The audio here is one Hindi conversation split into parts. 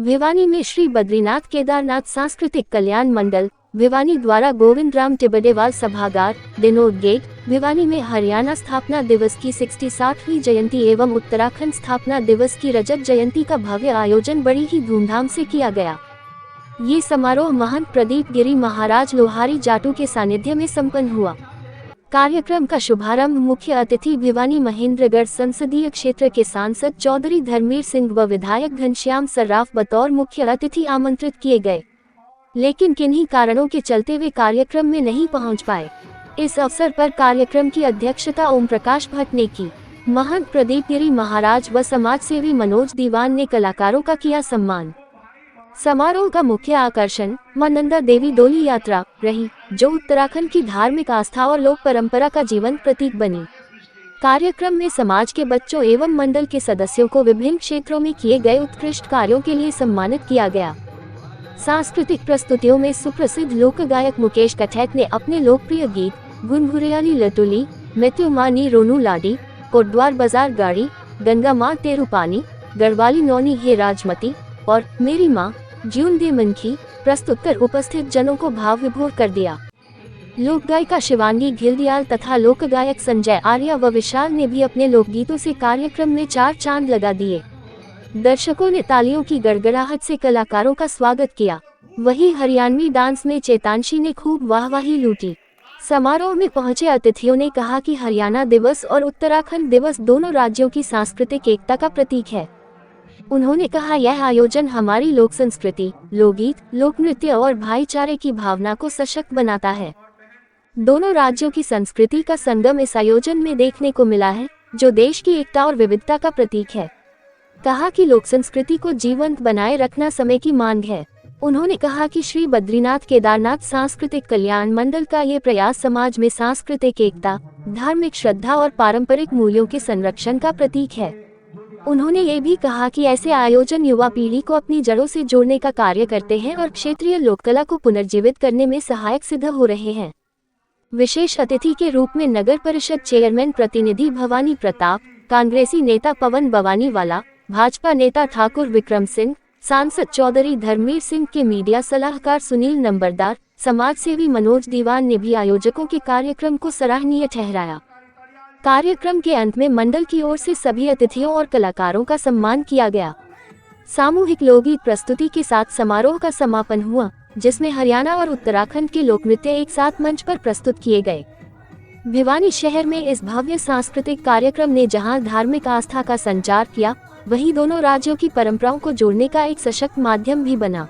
भिवानी में श्री बद्रीनाथ केदारनाथ सांस्कृतिक कल्याण मंडल भिवानी द्वारा गोविंद राम टिबडेवाल सभागार दिनोद गेट भिवानी में हरियाणा स्थापना दिवस की 67वीं जयंती एवं उत्तराखंड स्थापना दिवस की रजत जयंती का भव्य आयोजन बड़ी ही धूमधाम से किया गया। ये समारोह महंत प्रदीप गिरी महाराज लोहारी जाटू के सानिध्य में संपन्न हुआ। कार्यक्रम का शुभारंभ मुख्य अतिथि भिवानी महेंद्रगढ़ संसदीय क्षेत्र के सांसद चौधरी धर्मवीर सिंह व विधायक घनश्याम सर्राफ बतौर मुख्य अतिथि आमंत्रित किए गए, लेकिन किन्हीं कारणों के चलते वे कार्यक्रम में नहीं पहुंच पाए। इस अवसर पर कार्यक्रम की अध्यक्षता ओम प्रकाश भट्ट ने की। महंत प्रदीप गिरी महाराज व समाजसेवी मनोज दीवान ने कलाकारों का किया सम्मान। समारोह का मुख्य आकर्षण मां नंदा देवी डोली यात्रा रही, जो उत्तराखंड की धार्मिक आस्था और लोक परंपरा का जीवंत प्रतीक बनी। कार्यक्रम में समाज के बच्चों एवं मंडल के सदस्यों को विभिन्न क्षेत्रों में किए गए उत्कृष्ट कार्यों के लिए सम्मानित किया गया। सांस्कृतिक प्रस्तुतियों में सुप्रसिद्ध लोक गायक मुकेश कठैत ने अपने लोकप्रिय गीत गुनगुरियाली लटुली, मृत्यु मानी रोनू लाडी, कोटद्वार बाजार गाड़ी, गंगा माँ तेरू पानी, गढ़वाली नौनी हे राजमती और मेरी माँ ज्यून दे मनखी प्रस्तुत कर उपस्थित जनों को भाव विभोर कर दिया। लोक गायिका शिवांगी घिल्डियाल तथा लोक गायक संजय आर्या व विशाल ने भी अपने लोकगीतों से कार्यक्रम में चार चांद लगा दिए। दर्शकों ने तालियों की गड़गड़ाहट से कलाकारों का स्वागत किया। वहीं हरियाणवी डांस में चेतांशी ने खूब वाहवाही लूटी। समारोह में पहुंचे अतिथियों ने कहा कि हरियाणा दिवस और उत्तराखंड दिवस दोनों राज्यों की सांस्कृतिक एकता का प्रतीक है। उन्होंने कहा, यह आयोजन हमारी लोक संस्कृति, लोकगीत, लोक नृत्य और भाईचारे की भावना को सशक्त बनाता है। दोनों राज्यों की संस्कृति का संगम इस आयोजन में देखने को मिला है, जो देश की एकता और विविधता का प्रतीक है। कहा कि लोक संस्कृति को जीवंत बनाए रखना समय की मांग है। उन्होंने कहा कि श्री बद्रीनाथ केदारनाथ सांस्कृतिक कल्याण मंडल का ये प्रयास समाज में सांस्कृतिक एकता, धार्मिक श्रद्धा और पारंपरिक मूल्यों के संरक्षण का प्रतीक है। उन्होंने ये भी कहा कि ऐसे आयोजन युवा पीढ़ी को अपनी जड़ों से जोड़ने का कार्य करते हैं और क्षेत्रीय लोककला को पुनर्जीवित करने में सहायक सिद्ध हो रहे हैं। विशेष अतिथि के रूप में नगर परिषद चेयरमैन प्रतिनिधि भवानी प्रताप, कांग्रेसी नेता पवन बवानीवाला, भाजपा नेता ठाकुर विक्रम सिंह, सांसद चौधरी धर्मवीर सिंह के मीडिया सलाहकार सुनील नंबरदार, समाजसेवी मनोज दीवान ने भी आयोजकों के कार्यक्रम को सराहनीय ठहराया। कार्यक्रम के अंत में मंडल की ओर से सभी अतिथियों और कलाकारों का सम्मान किया गया। सामूहिक लोकगीत प्रस्तुति के साथ समारोह का समापन हुआ, जिसमें हरियाणा और उत्तराखंड के लोकनृत्य एक साथ मंच पर प्रस्तुत किए गए। भिवानी शहर में इस भव्य सांस्कृतिक कार्यक्रम ने जहां धार्मिक आस्था का संचार किया, वहीं दोनों राज्यों की परंपराओं को जोड़ने का एक सशक्त माध्यम भी बना।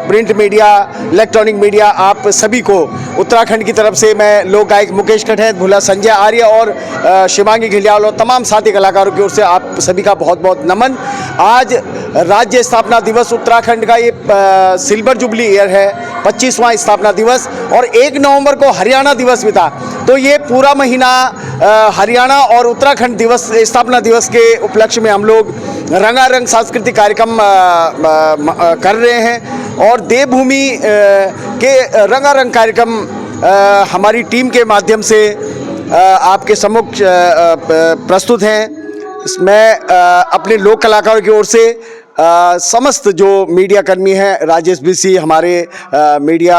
प्रिंट मीडिया, इलेक्ट्रॉनिक मीडिया, आप सभी को उत्तराखंड की तरफ से मैं लोक गायक मुकेश कठैत, भूला संजय आर्य और शिवांगी घिल्डियाल और तमाम साथी कलाकारों की ओर से आप सभी का बहुत बहुत नमन। आज राज्य स्थापना दिवस उत्तराखंड का ये सिल्वर जुबली ईयर है, 25वां स्थापना दिवस, और 1 नवंबर को हरियाणा दिवस भी था। तो ये पूरा महीना हरियाणा और उत्तराखंड दिवस स्थापना दिवस के उपलक्ष्य में हम लोग रंगारंग सांस्कृतिक कार्यक्रम कर रहे हैं और देवभूमि के रंगारंग कार्यक्रम हमारी टीम के माध्यम से आपके सम्मुख प्रस्तुत हैं। मैं अपने लोक कलाकारों की ओर से समस्त जो मीडिया कर्मी हैं, राजेश बीसी हमारे मीडिया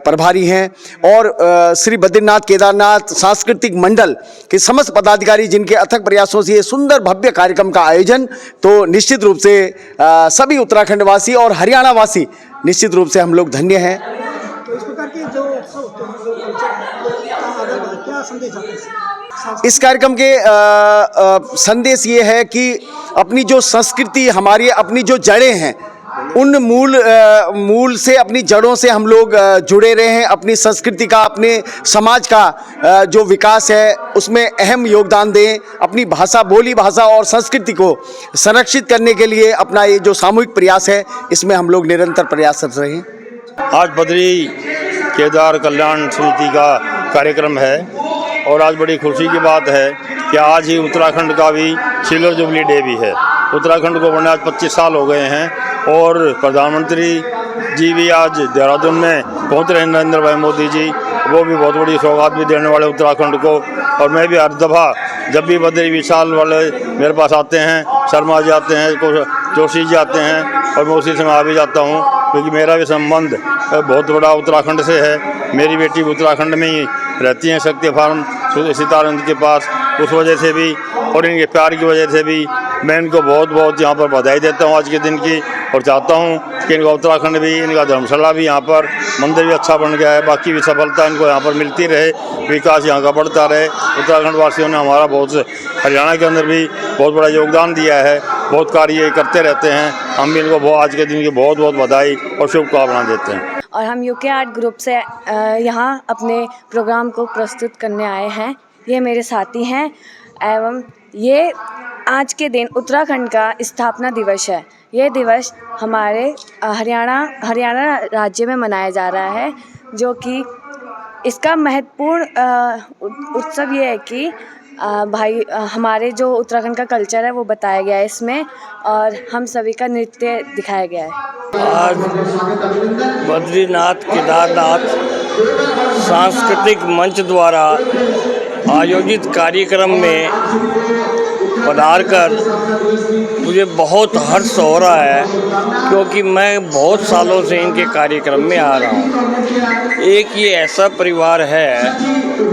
प्रभारी हैं, और श्री बद्रीनाथ केदारनाथ सांस्कृतिक मंडल के समस्त पदाधिकारी, जिनके अथक प्रयासों से ये सुंदर भव्य कार्यक्रम का आयोजन, तो निश्चित रूप से सभी उत्तराखंड वासी और हरियाणा वासी निश्चित रूप से हम लोग धन्य हैं। तो इस प्रकार के जो क्या संदेश आते हैं? इस कार्यक्रम के संदेश ये है कि अपनी जो संस्कृति, हमारी अपनी जो जड़ें हैं, उन मूल से, अपनी जड़ों से हम लोग जुड़े रहे हैं। अपनी संस्कृति का, अपने समाज का जो विकास है उसमें अहम योगदान दें। अपनी भाषा, बोली भाषा और संस्कृति को संरक्षित करने के लिए अपना ये जो सामूहिक प्रयास है, इसमें हम लोग निरंतर प्रयासरत रहें। आज बद्री केदार कल्याण समिति का कार्यक्रम है और आज बड़ी खुशी की बात है कि आज ही उत्तराखंड का भी सिल्वर जुबली डे भी है। उत्तराखंड को बने आज 25 साल हो गए हैं और प्रधानमंत्री जी भी आज देहरादून में पहुंच रहे हैं, नरेंद्र भाई मोदी जी, वो भी बहुत बड़ी सौगात भी देने वाले उत्तराखंड को। और मैं भी हर दफ़ा जब भी बद्री विशाल वाले मेरे पास आते हैं, शर्मा जी आते हैं, जोशी जी आते हैं, और मैं उसी समय आ भी जाता हूँ, क्योंकि मेरा भी संबंध बहुत बड़ा उत्तराखंड से है। मेरी बेटी उत्तराखंड में ही रहती हैं, शक्ति फार्म सीतारंज के पास। उस वजह से भी और इनके प्यार की वजह से भी मैं इनको बहुत बहुत यहाँ पर बधाई देता हूँ आज के दिन की, और चाहता हूँ कि इनका उत्तराखंड भी, इनका धर्मशाला भी, यहाँ पर मंदिर भी अच्छा बन गया है, बाकी भी सफलता इनको यहाँ पर मिलती रहे, विकास यहाँ का बढ़ता रहे। उत्तराखंड वासियों ने हमारा बहुत, हरियाणा के अंदर भी बहुत बड़ा योगदान दिया है, बहुत कार्य करते रहते हैं। हम भी इनको आज के दिन की बहुत बहुत बधाई और शुभकामनाएं देते हैं। और हम यूके आर्ट ग्रुप से यहाँ अपने प्रोग्राम को प्रस्तुत करने आए हैं। ये मेरे साथी हैं एवं ये आज के दिन उत्तराखंड का स्थापना दिवस है। ये दिवस हमारे हरियाणा राज्य में मनाया जा रहा है, जो कि इसका महत्वपूर्ण उत्सव ये है कि भाई हमारे जो उत्तराखंड का कल्चर है वो बताया गया है इसमें, और हम सभी का नृत्य दिखाया गया है। आज बद्रीनाथ केदारनाथ सांस्कृतिक मंच द्वारा आयोजित कार्यक्रम में पधार कर मुझे बहुत हर्ष हो रहा है, क्योंकि मैं बहुत सालों से इनके कार्यक्रम में आ रहा हूँ। एक ये ऐसा परिवार है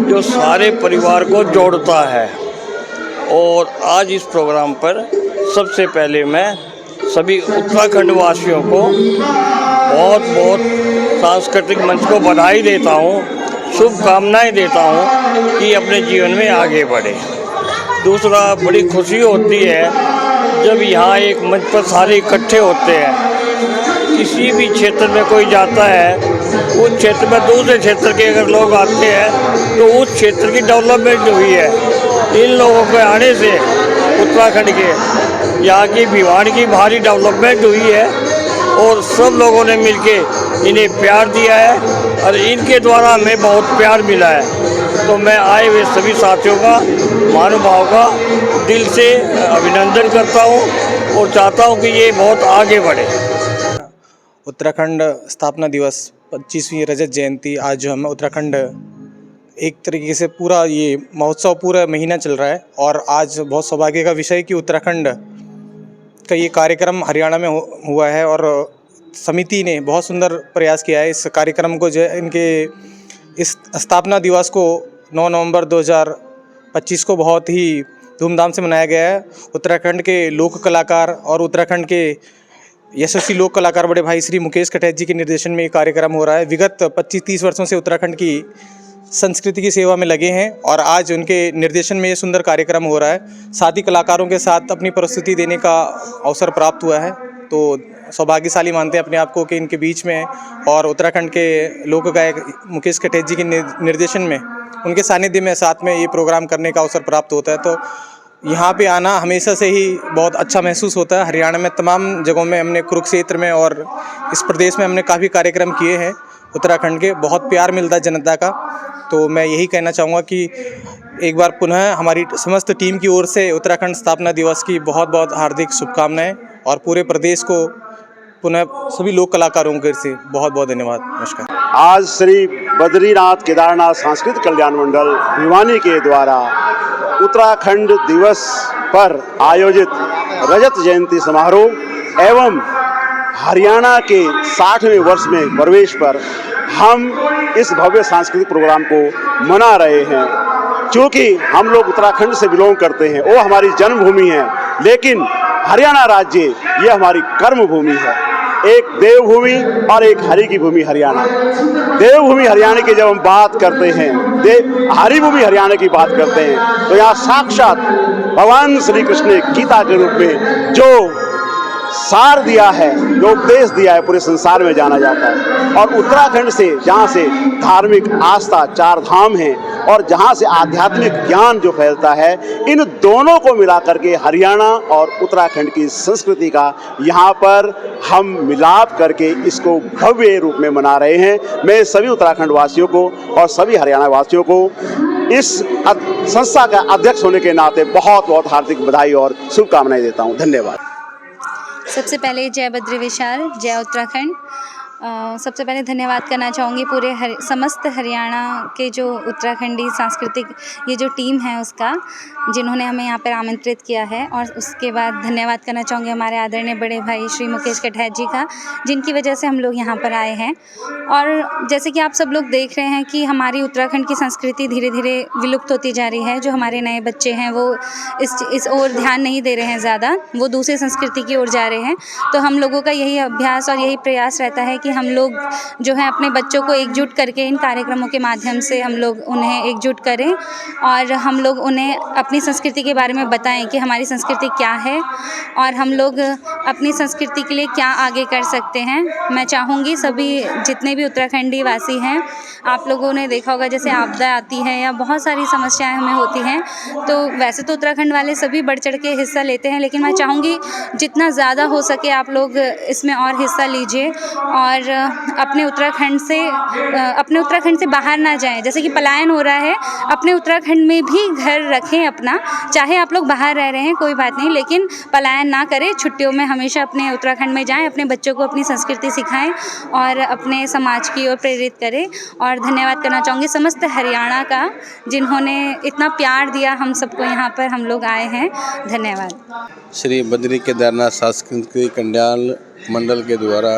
जो सारे परिवार को जोड़ता है, और आज इस प्रोग्राम पर सबसे पहले मैं सभी उत्तराखंड वासियों को बहुत बहुत सांस्कृतिक मंच को बधाई देता हूँ, शुभकामनाएं देता हूँ कि अपने जीवन में आगे बढ़े। दूसरा, बड़ी खुशी होती है जब यहाँ एक मंच पर सारे इकट्ठे होते हैं। किसी भी क्षेत्र में कोई जाता है, उस क्षेत्र में दूसरे क्षेत्र के अगर लोग आते हैं तो उस क्षेत्र की डेवलपमेंट हुई है। इन लोगों के आने से उत्तराखंड के यहाँ की भिवानी की भारी डेवलपमेंट हुई है, और सब लोगों ने मिलके इन्हें प्यार दिया है, और इनके द्वारा हमें बहुत प्यार मिला है। तो मैं आए हुए सभी साथियों का, महानुभाव का दिल से अभिनंदन करता हूँ, और चाहता हूँ कि ये बहुत आगे बढ़े। उत्तराखंड स्थापना दिवस 25वीं रजत जयंती, आज जो हमें उत्तराखंड एक तरीके से पूरा ये महोत्सव पूरा महीना चल रहा है, और आज बहुत सौभाग्य का विषय कि उत्तराखंड का ये कार्यक्रम हरियाणा में हुआ है, और समिति ने बहुत सुंदर प्रयास किया है इस कार्यक्रम को, जो इनके इस स्थापना दिवस को 9 नवंबर 2025 को बहुत ही धूमधाम से मनाया गया है। उत्तराखंड के लोक कलाकार और उत्तराखंड के यशस्वी लोक कलाकार बड़े भाई श्री मुकेश कटैत जी के निर्देशन में ये कार्यक्रम हो रहा है। विगत 25-30 वर्षों से उत्तराखंड की संस्कृति की सेवा में लगे हैं, और आज उनके निर्देशन में ये सुंदर कार्यक्रम हो रहा है। साथी कलाकारों के साथ अपनी प्रस्तुति देने का अवसर प्राप्त हुआ है, तो सौभाग्यशाली मानते हैं अपने आप को कि इनके बीच में, और उत्तराखंड के लोक गायक मुकेश कटैत जी के निर्देशन में, उनके सानिध्य में साथ में ये प्रोग्राम करने का अवसर प्राप्त होता है। तो यहाँ पे आना हमेशा से ही बहुत अच्छा महसूस होता है। हरियाणा में तमाम जगहों में हमने, कुरुक्षेत्र में और इस प्रदेश में हमने काफ़ी कार्यक्रम किए हैं उत्तराखंड के, बहुत प्यार मिलता है जनता का। तो मैं यही कहना चाहूँगा कि एक बार पुनः हमारी समस्त टीम की ओर से उत्तराखंड स्थापना दिवस की बहुत बहुत हार्दिक शुभकामनाएं, और पूरे प्रदेश को पुनः सभी लोक कलाकारों के से बहुत बहुत धन्यवाद। नमस्कार। आज श्री बद्रीनाथ केदारनाथ सांस्कृतिक कल्याण मंडल भिवानी के द्वारा उत्तराखंड दिवस पर आयोजित रजत जयंती समारोह एवं हरियाणा के 60वें वर्ष में प्रवेश पर हम इस भव्य सांस्कृतिक प्रोग्राम को मना रहे हैं। क्योंकि हम लोग उत्तराखंड से बिलोंग करते हैं, वो हमारी जन्मभूमि है, लेकिन हरियाणा राज्य ये हमारी कर्मभूमि है। एक देवभूमि और एक हरि की भूमि हरियाणा। देवभूमि हरियाणा की जब हम बात करते हैं, हरिभूमि हरियाणा की बात करते हैं, तो यहाँ साक्षात भगवान श्री कृष्ण ने गीता के रूप में जो सार दिया है, जो उपदेश दिया है, पूरे संसार में जाना जाता है। और उत्तराखंड से, जहाँ से धार्मिक आस्था 4 धाम हैं और जहाँ से आध्यात्मिक ज्ञान जो फैलता है, इन दोनों को मिला करके हरियाणा और उत्तराखंड की संस्कृति का यहाँ पर हम मिलाप करके इसको भव्य रूप में मना रहे हैं। मैं सभी उत्तराखंड वासियों को और सभी हरियाणा वासियों को इस संस्था का अध्यक्ष होने के नाते बहुत बहुत हार्दिक बधाई और शुभकामनाएं देता हूं। धन्यवाद। सबसे पहले जय बद्री विशाल, जय उत्तराखंड। सबसे पहले धन्यवाद करना चाहूँगी पूरे समस्त हरियाणा के जो उत्तराखंडी सांस्कृतिक ये जो टीम है उसका, जिन्होंने हमें यहाँ पर आमंत्रित किया है। और उसके बाद धन्यवाद करना चाहूँगी हमारे आदरणीय बड़े भाई श्री मुकेश कठैत जी का, जिनकी वजह से हम लोग यहाँ पर आए हैं। और जैसे कि आप सब लोग देख रहे हैं कि हमारी उत्तराखंड की संस्कृति धीरे धीरे विलुप्त होती जा रही है। जो हमारे नए बच्चे हैं वो इस ओर ध्यान नहीं दे रहे हैं ज़्यादा, वो दूसरी संस्कृति की ओर जा रहे हैं। तो हम लोगों का यही अभ्यास और यही प्रयास रहता है कि हम लोग जो है अपने बच्चों को एकजुट करके इन कार्यक्रमों के माध्यम से हम लोग उन्हें एकजुट करें और हम लोग उन्हें अपनी संस्कृति के बारे में बताएं कि हमारी संस्कृति क्या है और हम लोग अपनी संस्कृति के लिए क्या आगे कर सकते हैं। मैं चाहूँगी सभी जितने भी उत्तराखंडी वासी हैं, आप लोगों ने देखा होगा जैसे आपदा आती है या बहुत सारी समस्याएं हमें होती हैं, तो वैसे तो उत्तराखंड वाले सभी बढ़ चढ़ के हिस्सा लेते हैं, लेकिन मैं चाहूँगी जितना ज़्यादा हो सके आप लोग इसमें और हिस्सा लीजिए और अपने उत्तराखंड से बाहर ना जाएं। जैसे कि पलायन हो रहा है, अपने उत्तराखंड में भी घर रखें अपना, चाहे आप लोग बाहर रह रहे हैं कोई बात नहीं, लेकिन पलायन ना करें। छुट्टियों में हमेशा अपने उत्तराखंड में जाएं, अपने बच्चों को अपनी संस्कृति सिखाएं और अपने समाज की ओर प्रेरित करें। और धन्यवाद करना चाहूँगी समस्त हरियाणा का, जिन्होंने इतना प्यार दिया हम सबको, यहाँ पर हम लोग आए हैं। धन्यवाद। श्री बद्री केदारनाथ सांस्कृतिक कल्याण मंडल के द्वारा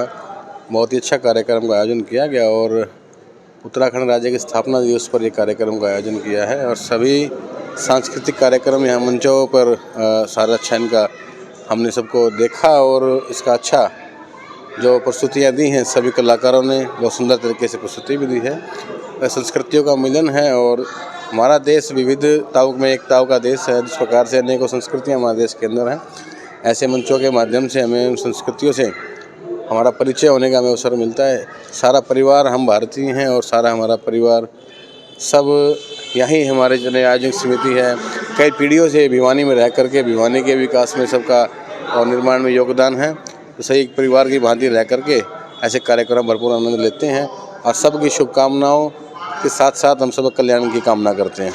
बहुत ही अच्छा कार्यक्रम का आयोजन किया गया और उत्तराखंड राज्य की स्थापना दिवस पर यह कार्यक्रम का आयोजन किया है और सभी सांस्कृतिक कार्यक्रम यहाँ मंचों पर सारा अच्छा इनका हमने सबको देखा और इसका अच्छा जो प्रस्तुतियाँ दी हैं सभी कलाकारों ने बहुत सुंदर तरीके से प्रस्तुति भी दी है। संस्कृतियों का मिलन है और हमारा देश विविधताओं में एकताओं का देश है। जिस प्रकार से अनेकों संस्कृतियाँ हमारे देश के अंदर हैं, ऐसे मंचों के माध्यम से हमें उन संस्कृतियों से हमारा परिचय होने का हमें अवसर मिलता है। सारा परिवार हम भारतीय हैं और सारा हमारा परिवार सब यहीं हमारे जो आयोजक समिति है, कई पीढ़ियों से भिवानी में रह करके भिवानी के विकास में सबका और निर्माण में योगदान है। तो सही एक परिवार की भांति रह करके ऐसे कार्यक्रम भरपूर आनंद लेते हैं और सबकी शुभकामनाओं के साथ साथ हम सब कल्याण की कामना करते हैं।